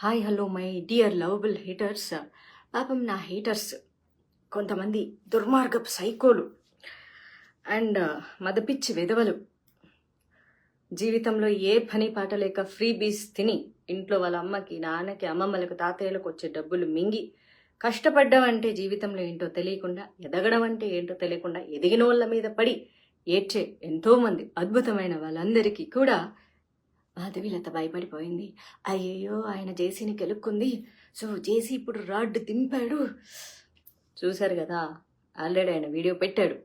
Hi hello my dear lovable haters. పాపం నా haters కొంతమంది దుర్మార్గపు సైకోలు అండ్ మదపిచ్చి విధవలు జీవితంలో ఏ పని పాట లేక ఫ్రీ బీస్ తిని ఇంట్లో వాళ్ళ అమ్మకి నాన్నకి అమ్మమ్మలకు తాతయ్యలకు వచ్చే డబ్బులు మింగి కష్టపడ్డం అంటే జీవితంలో ఏంటో తెలియకుండా ఎదగడం అంటే ఏంటో తెలియకుండా ఎదిగిన వాళ్ళ మీద పడి ఏడ్చే ఎంతోమంది అద్భుతమైన వాళ్ళందరికీ కూడా మాధవీలత భయపడిపోయింది. అయ్యయ్యో ఆయన జేసీని కెలుక్కుంది, సో జేసీ ఇప్పుడు రాడ్ దింపాడు. చూశారు కదా, ఆల్రెడీ ఆయన వీడియో పెట్టాడు.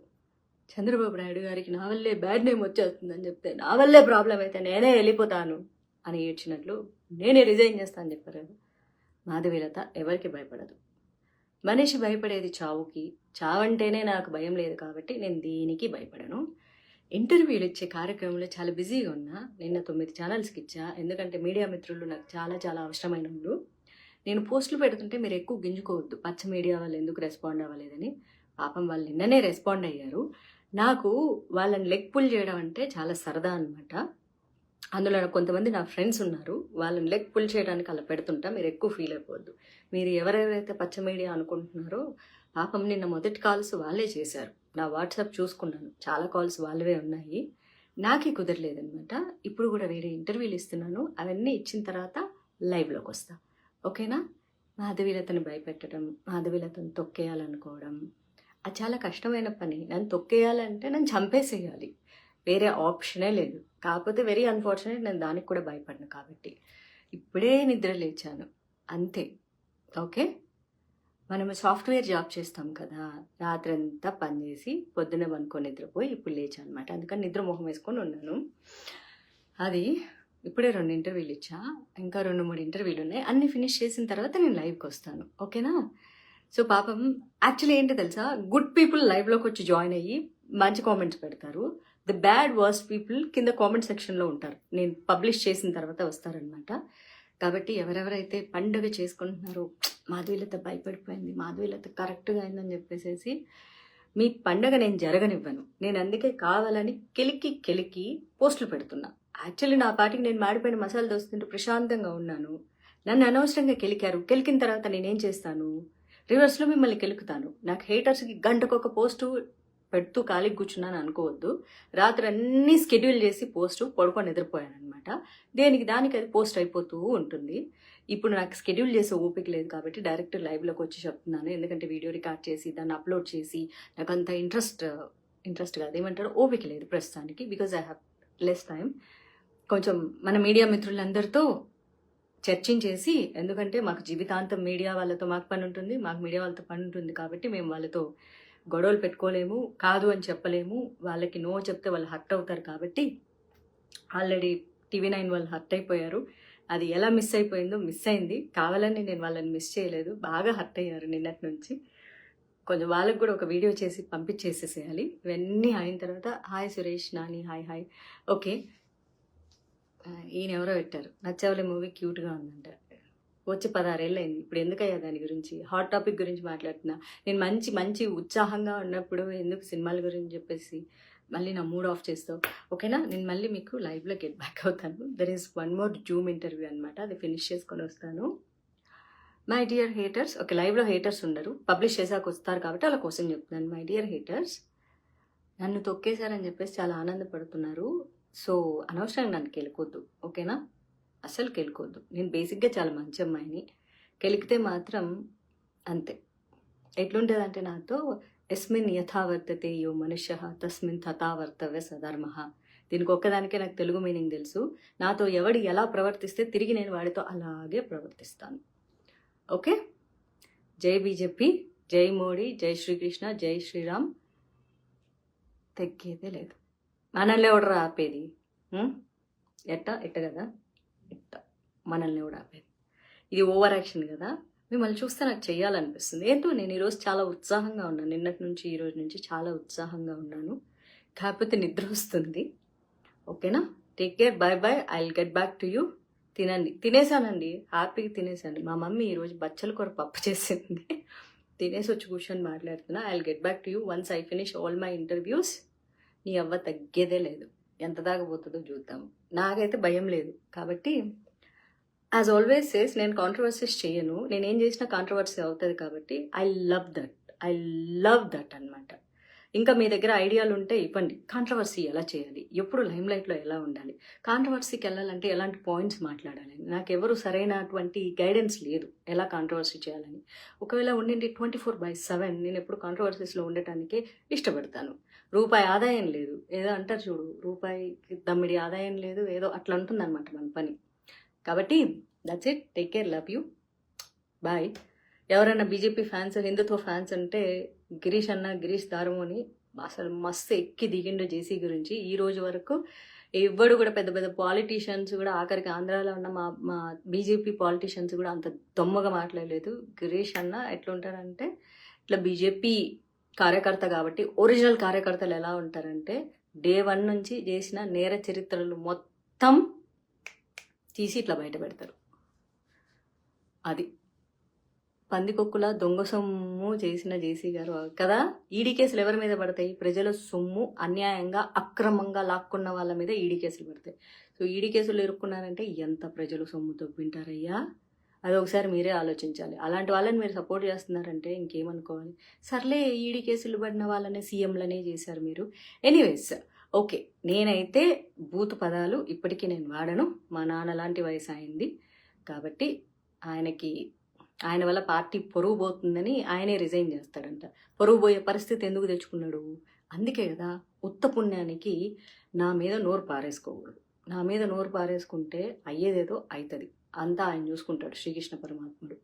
చంద్రబాబు నాయుడు గారికి నా వల్లే బ్యాడ్ నేమ్ వచ్చేస్తుందని చెప్తే నా వల్లే ప్రాబ్లం అయితే నేనే వెళ్ళిపోతాను అని ఏడ్చినట్లు నేనే రిజైన్ చేస్తాను చెప్పారు కదా. మాధవీలత ఎవరికి భయపడదు. మనిషి భయపడేది చావుకి. చావంటేనే నాకు భయం లేదు కాబట్టి నేను దేనికి భయపడను. ఇంటర్వ్యూలు ఇచ్చే కార్యక్రమంలో చాలా బిజీగా ఉన్నా. నిన్న 9 ఛానల్స్కి ఇచ్చా, ఎందుకంటే మీడియా మిత్రులు నాకు చాలా చాలా అవసరమైన వాళ్ళు. నేను పోస్టులు పెడుతుంటే మీరు ఎక్కువ గింజుకోవద్దు, పచ్చ మీడియా వాళ్ళు ఎందుకు రెస్పాండ్ అవ్వలేదని. పాపం వాళ్ళు నిన్ననే రెస్పాండ్ అయ్యారు. నాకు వాళ్ళని లెగ్ పుల్ చేయడం అంటే చాలా సరదా అనమాట. అందులో కొంతమంది నా ఫ్రెండ్స్ ఉన్నారు, వాళ్ళని లెగ్ పుల్ చేయడానికి అలా పెడుతుంటా. మీరు ఎక్కువ ఫీల్ అయిపోవద్దు. మీరు ఎవరెవరైతే పచ్చ మీడియా అనుకుంటున్నారో పాపం నిన్న మొదటి కాల్స్ వాళ్ళే చేశారు. నా వాట్సాప్ చూసుకున్నాను, చాలా కాల్స్ వాళ్ళవే ఉన్నాయి. నాకే కుదరలేదనమాట. ఇప్పుడు కూడా వేరే ఇంటర్వ్యూలు ఇస్తున్నాను, అవన్నీ ఇచ్చిన తర్వాత లైవ్లోకి వస్తా. ఓకేనా? మాధవీలతను భయపెట్టడం, మాధవీలతను తొక్కేయాలనుకోవడం అది చాలా కష్టమైన పని. నన్ను తొక్కేయాలంటే నన్ను చంపేసేయాలి, వేరే ఆప్షనే లేదు. కాకపోతే వెరీ అన్ఫార్చునేట్, నేను దానికి కూడా భయపడను. కాబట్టి ఇప్పుడే నిద్ర లేచాను అంతే. ఓకే, మనం సాఫ్ట్వేర్ జాబ్ చేస్తాం కదా, రాత్రంతా పనిచేసి పొద్దున పనుకొని నిద్రపోయి ఇప్పుడు లేచాను అనమాట. అందుకని నిద్ర మొహం వేసుకొని ఉన్నాను. అది ఇప్పుడే 2 ఇంటర్వ్యూలు ఇచ్చా, ఇంకా 2-3 ఇంటర్వ్యూలు ఉన్నాయి. అన్నీ ఫినిష్ చేసిన తర్వాత నేను లైవ్కి వస్తాను. ఓకేనా? సో పాపం యాక్చువల్లీ ఏంటో తెలుసా, గుడ్ పీపుల్ లైవ్లోకి వచ్చి జాయిన్ అయ్యి మంచి కామెంట్స్ పెడతారు. ద బ్యాడ్ వర్స్ట్ పీపుల్ కింద కామెంట్ సెక్షన్లో ఉంటారు. నేను పబ్లిష్ చేసిన తర్వాత వస్తారనమాట. కాబట్టి ఎవరెవరైతే పండుగ చేసుకుంటున్నారో, మాధవీలత భయపడిపోయింది, మాధవీలత కరెక్ట్గా అయిందని చెప్పేసి మీ పండుగ నేను జరగనివ్వను. నేను అందుకే కావాలని కెలికి పోస్టులు పెడుతున్నా. యాక్చువల్లీ నా పాటికి నేను మాడిపోయిన మసాలా దోస్తుంటే ప్రశాంతంగా ఉన్నాను. నన్ను అనవసరంగా కెలికారు. కెలికిన తర్వాత నేనేం చేస్తాను, రివర్స్లో మిమ్మల్ని కెలుకుతాను. నాకు హేటర్స్కి గంటకొక పోస్టు పెడుతూ ఖాళీకి కూర్చున్నాను అనుకోవద్దు. రాత్రి అన్నీ స్కెడ్యూల్ చేసి పోస్టు పడుకొని నిద్రపోయాను అనమాట. దేనికి దానికి అది పోస్ట్ అయిపోతూ ఉంటుంది. ఇప్పుడు నాకు స్కెడ్యూల్ చేసే ఓపిక లేదు కాబట్టి డైరెక్ట్ లైవ్లోకి వచ్చి చెప్తున్నాను. ఎందుకంటే వీడియో రికార్డ్ చేసి దాన్ని అప్లోడ్ చేసి నాకు అంత ఇంట్రెస్ట్ కాదు, ఏమంటారు, ఓపిక లేదు ప్రస్తుతానికి. Because I have less time. కొంచెం మన మీడియా మిత్రులందరితో చర్చించేసి, ఎందుకంటే మాకు జీవితాంతం మీడియా వాళ్ళతో మాకు పని ఉంటుంది, మాకు మీడియా వాళ్ళతో పని ఉంటుంది. కాబట్టి మేము వాళ్ళతో గొడవలు పెట్టుకోలేము, కాదు అని చెప్పలేము. వాళ్ళకి నో చెప్తే వాళ్ళు హర్ట్ అవుతారు. కాబట్టి ఆల్రెడీ TV9 వాళ్ళు హర్ట్ అయిపోయారు. అది ఎలా మిస్ అయిపోయిందో మిస్ అయింది. కావాలని నేను వాళ్ళని మిస్ చేయలేదు, బాగా హర్ట్ అయ్యారు నిన్నటి నుంచి. కొంచెం వాళ్ళకి కూడా ఒక వీడియో చేసి పంపించేసేసేయాలి. ఇవన్నీ అయిన తర్వాత hi Suresh Nani, hi. Okay, ఈయన ఎవరో పెట్టారు, నచ్చవలే మూవీ క్యూట్గా ఉందంట. వచ్చి 16 ఏళ్ళు అయింది. ఇప్పుడు ఎందుకయ్యా దాని గురించి, హాట్ టాపిక్ గురించి మాట్లాడుతున్నా. నేను మంచి ఉత్సాహంగా ఉన్నప్పుడు ఎందుకు సినిమాల గురించి చెప్పేసి మళ్ళీ నా మూడ్ ఆఫ్ చేస్తావు. ఓకేనా? నేను మళ్ళీ మీకు లైవ్లో గెట్ బ్యాక్ అవుతాను. There is 1 more zoom interview అనమాట, అది ఫినిష్ చేసుకొని వస్తాను. మై డియర్ హేటర్స్, ఓకే, లైవ్లో హేటర్స్ ఉండరు, పబ్లిష్ చేసాక వస్తారు కాబట్టి వాళ్ళ కోసం చెప్తున్నాను. మై డియర్ హేటర్స్, నన్ను తొక్కేశారని చెప్పేసి చాలా ఆనందపడుతున్నారు. సో అనవసరంగా నన్ను కెలుకోవద్దు. ఓకేనా? అస్సలు కెలుకోవద్దు. నేను బేసిక్గా చాలా మంచి అమ్మాయిని. కెలికితే మాత్రం అంతే. ఎట్లుంటుందంటే నాతో, ఎస్మిన్ యథావర్తతే యో మనుష్య తస్మిన్ తథావర్తవ్య సధర్మః. దీనికి ఒక్కదానికే నాకు తెలుగు మీనింగ్ తెలుసు. నాతో ఎవడు ఎలా ప్రవర్తిస్తే తిరిగి నేను వాడితో అలాగే ప్రవర్తిస్తాను. ఓకే? జై బీజేపీ, జై మోడీ, జై శ్రీకృష్ణ, జై శ్రీరామ్. తగ్గేదే లేదు. మనల్ని ఎవడరా ఆపేది? ఎట్ట కదా, మనల్ని కూడా ఆపేది. ఇది ఓవర్ యాక్షన్ కదా. మిమ్మల్ని చూస్తే నాకు చెయ్యాలనిపిస్తుంది. ఏంటో నేను ఈరోజు చాలా ఉత్సాహంగా ఉన్నాను. నిన్నటి నుంచి ఈరోజు నుంచి చాలా ఉత్సాహంగా ఉన్నాను. కాకపోతే నిద్ర వస్తుంది. ఓకేనా? Take care, by. I will get back to you. తినండి. తినేసానండి, హ్యాపీగా తినేసాను. మా మమ్మీ ఈరోజు బచ్చల కూర పప్పు చేసింది. తినేసి వచ్చి కూర్చొని మాట్లాడుతున్నా. I will get back to you once I finish all my interviews. నీ అవ్వ తగ్గేదే లేదు. ఎంత దాకపోతుందో చూద్దాము. నాకైతే భయం లేదు కాబట్టి యాజ్ ఆల్వేస్ సేస్ నేను కాంట్రవర్సీస్ చేయను. నేనేం చేసినా కాంట్రవర్సీ అవుతుంది కాబట్టి ఐ లవ్ దట్ అనమాట. ఇంకా మీ దగ్గర ఐడియాలు ఉంటే ఇవ్వండి. కాంట్రవర్సీ ఎలా చేయాలి, ఎప్పుడు లైమ్లైట్లో ఎలా ఉండాలి, కాంట్రవర్సీకి వెళ్ళాలంటే ఎలాంటి పాయింట్స్ మాట్లాడాలి, నాకెవరు సరైనటువంటి గైడెన్స్ లేదు ఎలా కాంట్రవర్సీ చేయాలని. ఒకవేళ ఉండింది 24/7 నేను ఎప్పుడు కాంట్రవర్సీస్లో ఉండటానికే ఇష్టపడతాను. రూపాయి ఆదాయం లేదు, ఏదో అంటారు చూడు, రూపాయికి దమ్మిడి ఆదాయం లేదు, ఏదో అట్లా ఉంటుందన్నమాట మన పని. కాబట్టి that's it. Take care, love you, bye. ఎవరైనా బీజేపీ ఫ్యాన్స్, హిందుత్వ ఫ్యాన్స్ అంటే గిరీష్ దారము అని అసలు మస్తు ఎక్కి దిగిండు జేసీ గురించి. ఈ రోజు వరకు ఎవ్వడు కూడా పెద్ద పెద్ద పాలిటీషియన్స్ కూడా, ఆఖరికి ఆంధ్రాలో ఉన్న మా బీజేపీ పాలిటీషియన్స్ కూడా అంత దొమ్మగా మాట్లాడలేదు. గిరీష్ అన్న ఎట్లుంటారంటే ఇట్లా బీజేపీ కార్యకర్త కాబట్టి, ఒరిజినల్ కార్యకర్తలు ఎలా ఉంటారంటే డే 1 నుంచి చేసిన నేర చరిత్రలు మొత్తం తీసి ఇట్లా బయట పెడతారు. అది పందికొక్కుల దొంగ సొమ్ము చేసిన జేసీ గారు కదా. ఈడీ కేసులు ఎవరి మీద పడతాయి? ప్రజల సొమ్ము అన్యాయంగా అక్రమంగా లాక్కున్న వాళ్ళ మీద ఈడీ కేసులు పడతాయి. సో ఈడీ కేసులు ఇరుక్కున్నారంటే ఎంత ప్రజలు సొమ్ము దొబ్బింటారయ్యా, అది ఒకసారి మీరే ఆలోచించాలి. అలాంటి వాళ్ళని మీరు సపోర్ట్ చేస్తున్నారంటే ఇంకేమనుకోవాలి. సర్లే, ఈడీ కేసులు పడిన వాళ్ళనే సీఎంలనే చేశారు మీరు. Anyways, okay. నేనైతే బూతు పదాలు ఇప్పటికీ నేను వాడను. మా నాన్న లాంటి వయసు అయింది కాబట్టి ఆయన వల్ల పార్టీ పొరుగు పోతుందని ఆయనే రిజైన్ చేస్తాడంట. పొరుగు పోయే పరిస్థితి ఎందుకు తెచ్చుకున్నాడు? అందుకే కదా, ఉత్త పుణ్యానికి నా మీద నోరు పారేసుకోకూడదు. నా మీద నోరు పారేసుకుంటే అయ్యేదేదో అవుతుంది. అంతా ఆయన చూసుకుంటాడు, శ్రీకృష్ణ పరమాత్ముడు.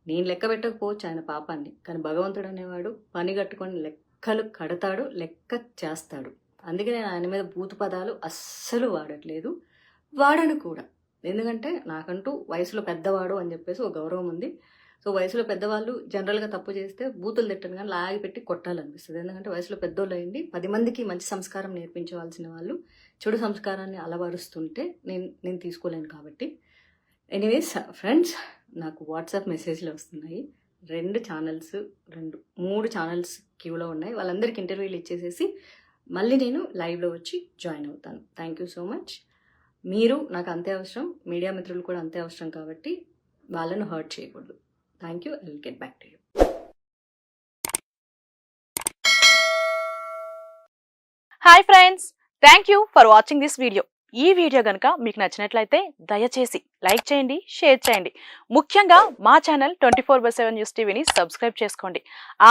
నేను లెక్క పెట్టకపోవచ్చు ఆయన పాపాన్ని, కానీ భగవంతుడు అనేవాడు పని కట్టుకొని లెక్కలు కడతాడు, లెక్క చేస్తాడు. అందుకే నేను ఆయన మీద బూతు పదాలు అస్సలు వాడట్లేదు, వాడను కూడా. ఎందుకంటే నాకంటూ వయసులో పెద్దవాడు అని చెప్పేసి ఒక గౌరవం ఉంది. సో వయసులో పెద్దవాళ్ళు జనరల్గా తప్పు చేస్తే బూతులు తిట్టను కానీ లాగి పెట్టి కొట్టాలనిపిస్తుంది. ఎందుకంటే వయసులో పెద్దోళ్ళు అయ్యింది 10 మందికి మంచి సంస్కారం నేర్పించవలసిన వాళ్ళు చెడు సంస్కారాన్ని అలవరుస్తుంటే నేను తీసుకోలేను కాబట్టి. ఎనీవేస్ ఫ్రెండ్స్, నాకు వాట్సాప్ మెసేజ్లు వస్తున్నాయి. 3 ఛానల్స్ క్యూలో ఉన్నాయి. వాళ్ళందరికీ ఇంటర్వ్యూలు ఇచ్చేసేసి మళ్ళీ నేను లైవ్లో వచ్చి జాయిన్ అవుతాను. Thank you so much. మీరు నాకు అంతే అవసరం, మీడియా మిత్రులు కూడా అంతే అవసరం కాబట్టి వాళ్ళను హర్ట్ చేయకూడదు. Thank you. I will get back to you. Hi friends, thank you for watching this video. ఈ వీడియో కనుక మీకు నచ్చినట్లయితే దయచేసి లైక్ చేయండి, షేర్ చేయండి. ముఖ్యంగా మా ఛానల్ 24/7 న్యూస్ టీవీని సబ్స్క్రైబ్ చేసుకోండి.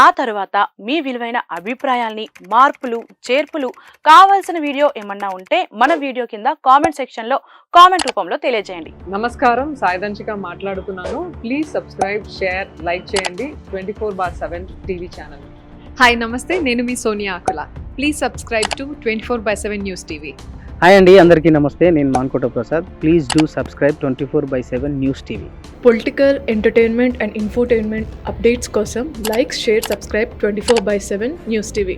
ఆ తర్వాత మీ విలువైన అభిప్రాయాల్ని, మార్పులు, చేర్పులు, కావాల్సిన వీడియో ఏమన్నా ఉంటే మన వీడియో కింద కామెంట్ సెక్షన్లో కామెంట్ రూపంలో తెలియజేయండి. నమస్కారం, సాయిదంచిక మాట్లాడుతున్నాను. ప్లీజ్ సబ్స్క్రైబ్, షేర్, లైక్ చేయండి 24/7 టీవీ ఛానల్. హాయ్ నమస్తే, నేను మీ Sonia Akula. Please subscribe to 24/7 news TV. Hi అండి, అందరికీ నమస్తే. నేను Mankota Prasad. Please do subscribe 24/7 news TV. Political, entertainment and infotainment updates కోసం like, share, subscribe 24/7 news TV.